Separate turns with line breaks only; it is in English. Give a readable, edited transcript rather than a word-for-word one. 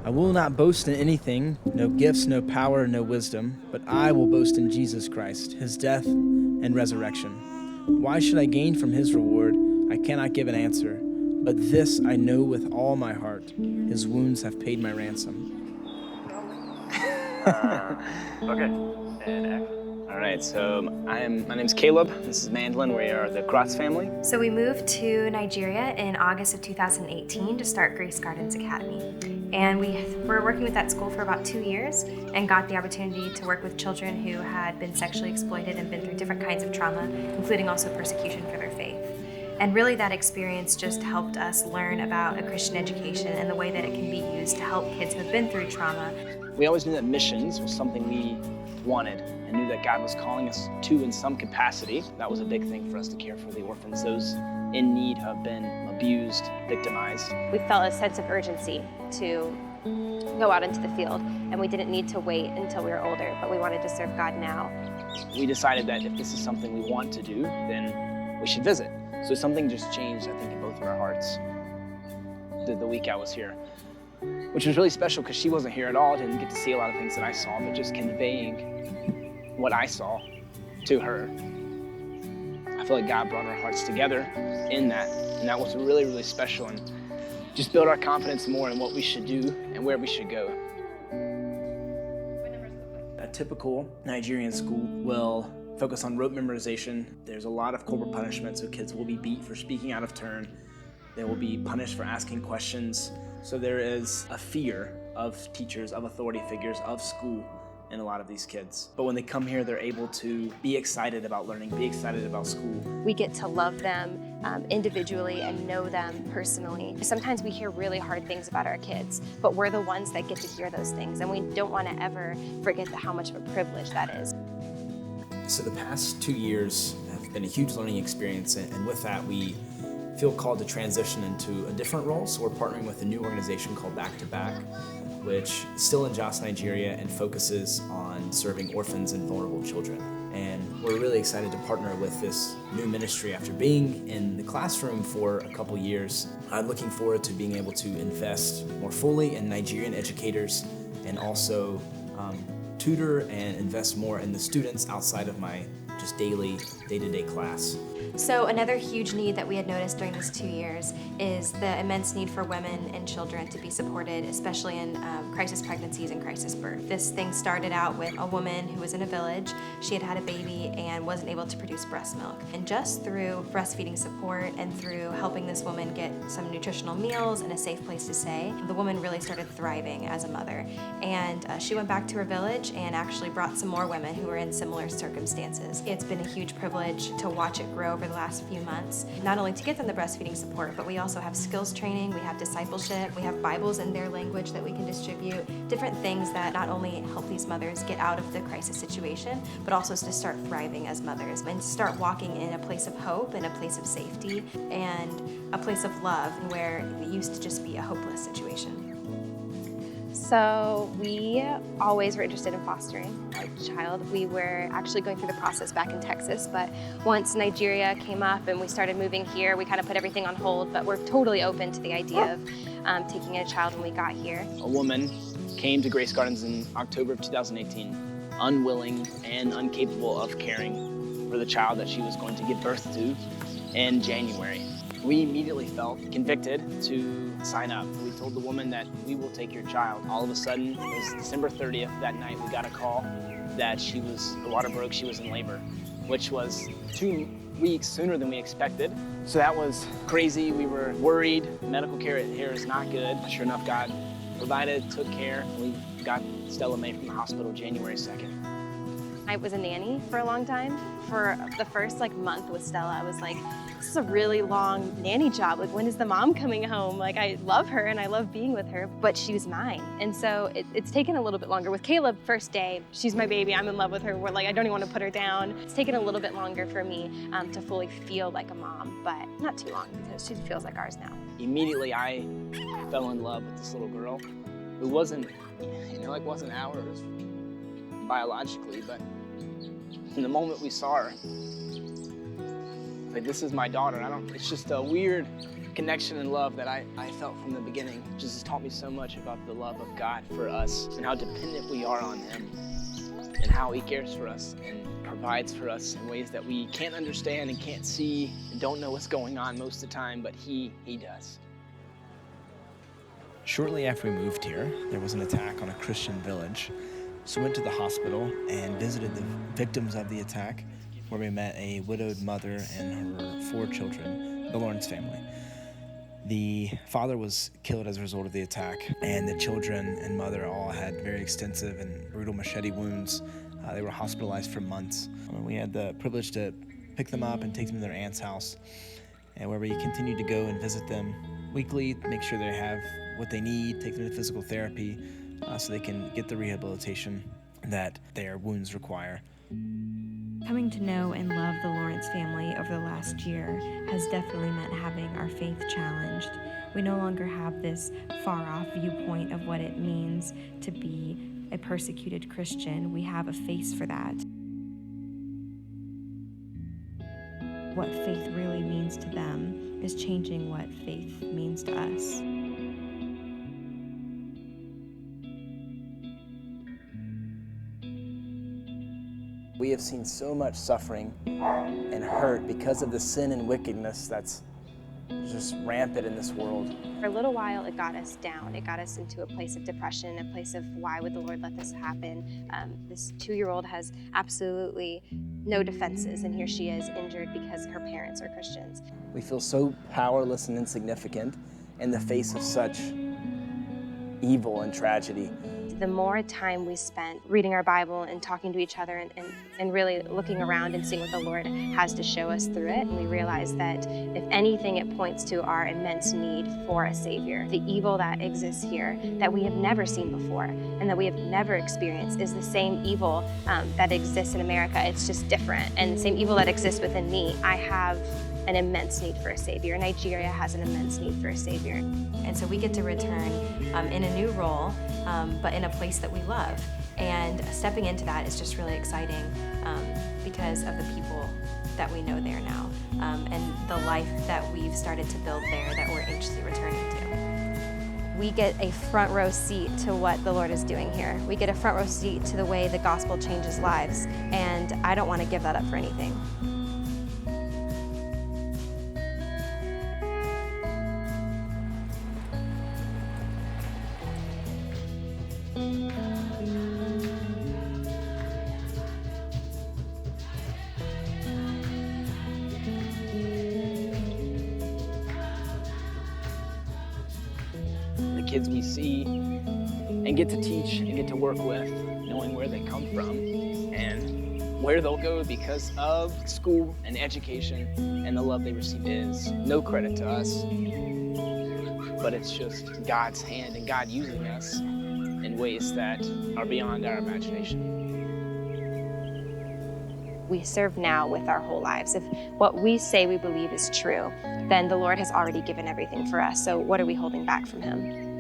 I will not boast in anything, no gifts, no power, no wisdom, but I will boast in Jesus Christ, his death and resurrection. Why should I gain from his reward? I cannot give an answer. But this I know with all my heart, his wounds have paid my ransom.
Okay. And action. All right, so my name's Caleb. This is Mandolyn. We are the Crotts family.
So we moved to Nigeria in August of 2018 to start Grace Gardens Academy. And we were working with that school for about 2 years and got the opportunity to work with children who had been sexually exploited and been through different kinds of trauma, including also persecution for their faith. And really that experience just helped us learn about a Christian education and the way that it can be used to help kids who have been through trauma.
We always knew that missions was something we wanted and knew that God was calling us to in some capacity. That was a big thing for us to care for the orphans, those in need who have been abused, victimized.
We felt a sense of urgency to go out into the field, and we didn't need to wait until we were older, but we wanted to serve God now.
We decided that if this is something we want to do, then we should visit. So something just changed, I think, in both of our hearts the week I was here, which was really special because she wasn't here at all. Didn't get to see a lot of things that I saw, but just conveying what I saw to her. I feel like God brought our hearts together in that, and that was really, really special, and just built our confidence more in what we should do and where we should go.
A typical Nigerian school will focus on rote memorization. There's a lot of corporal punishment, so kids will be beat for speaking out of turn. They will be punished for asking questions. So there is a fear of teachers, of authority figures, of school in a lot of these kids. But when they come here, they're able to be excited about learning, be excited about school.
We get to love them individually and know them personally. Sometimes we hear really hard things about our kids, but we're the ones that get to hear those things, and we don't want to ever forget how much of a privilege that is.
So the past 2 years have been a huge learning experience, and with that we feel called to transition into a different role. So we're partnering with a new organization called BACK2BACK, which is still in Jos, Nigeria, and focuses on serving orphans and vulnerable children. And we're really excited to partner with this new ministry. After being in the classroom for a couple years, I'm looking forward to being able to invest more fully in Nigerian educators and also tutor and invest more in the students outside of my just daily, day-to-day class.
So another huge need that we had noticed during these 2 years is the immense need for women and children to be supported, especially in crisis pregnancies and crisis birth. This thing started out with a woman who was in a village. She had had a baby and wasn't able to produce breast milk. And just through breastfeeding support and through helping this woman get some nutritional meals and a safe place to stay, the woman really started thriving as a mother. And she went back to her village and actually brought some more women who were in similar circumstances. It's been a huge privilege to watch it grow over the last few months, not only to get them the breastfeeding support, but we also have skills training, we have discipleship, we have Bibles in their language that we can distribute, different things that not only help these mothers get out of the crisis situation, but also to start thriving as mothers and start walking in a place of hope and a place of safety and a place of love where it used to just be a hopeless situation.
So we always were interested in fostering a child. We were actually going through the process back in Texas, but once Nigeria came up and we started moving here, we kind of put everything on hold, but we're totally open to the idea of taking a child when we got here.
A woman came to Grace Gardens in October of 2018, unwilling and incapable of caring for the child that she was going to give birth to in January. We immediately felt convicted to sign up. We told the woman that we will take your child. All of a sudden, it was December 30th, that night we got a call that the water broke, she was in labor, which was 2 weeks sooner than we expected. So that was crazy. We were worried. Medical care here is not good. Sure enough, God provided, took care. We got Stella made from the hospital January 2nd.
I was a nanny for a long time. For the first month with Stella, I was like, this is a really long nanny job. Like, when is the mom coming home? Like, I love her and I love being with her, but she was mine. And so it's taken a little bit longer. With Caleb, first day, she's my baby, I'm in love with her. We're like, I don't even want to put her down. It's taken a little bit longer for me to fully feel like a mom, but not too long because she feels like ours now.
Immediately, I fell in love with this little girl who wasn't ours biologically, but in the moment we saw her, like, this is my daughter. It's just a weird connection and love that I felt from the beginning. Jesus has taught me so much about the love of God for us and how dependent we are on Him and how He cares for us and provides for us in ways that we can't understand and can't see and don't know what's going on most of the time, but He does.
Shortly after we moved here, there was an attack on a Christian village. So we went to the hospital and visited the victims of the attack, where we met a widowed mother and her 4 children, the Lawrence family. The father was killed as a result of the attack, and the children and mother all had very extensive and brutal machete wounds. They were hospitalized for months. We had the privilege to pick them up and take them to their aunt's house, and where we continued to go and visit them weekly, make sure they have what they need, take them to physical therapy so they can get the rehabilitation that their wounds require.
Coming to know and love the Lawrence family over the last year has definitely meant having our faith challenged. We no longer have this far-off viewpoint of what it means to be a persecuted Christian. We have a face for that. What faith really means to them is changing what faith means to us.
We have seen so much suffering and hurt because of the sin and wickedness that's just rampant in this world.
For a little while, it got us down. It got us into a place of depression, a place of why would the Lord let this happen? This 2-year-old has absolutely no defenses, and here she is injured because her parents are Christians.
We feel so powerless and insignificant in the face of such evil and tragedy.
The more time we spent reading our Bible and talking to each other and really looking around and seeing what the Lord has to show us through it, we realize that if anything, it points to our immense need for a Savior. The evil that exists here that we have never seen before and that we have never experienced is the same evil that exists in America. It's just different. And the same evil that exists within me, I have an immense need for a Savior. Nigeria has an immense need for a Savior.
And so we get to return in a new role, but in a place that we love. And stepping into that is just really exciting because of the people that we know there now and the life that we've started to build there that we're anxiously returning to.
We get a front row seat to what the Lord is doing here. We get a front row seat to the way the gospel changes lives, and I don't want to give that up for anything.
The kids we see and get to teach and get to work with, knowing where they come from and where they'll go because of school and education and the love they receive is no credit to us, but it's just God's hand and God using us in ways that are beyond our imagination.
We serve now with our whole lives. If what we say we believe is true, then the Lord has already given everything for us. So what are we holding back from Him?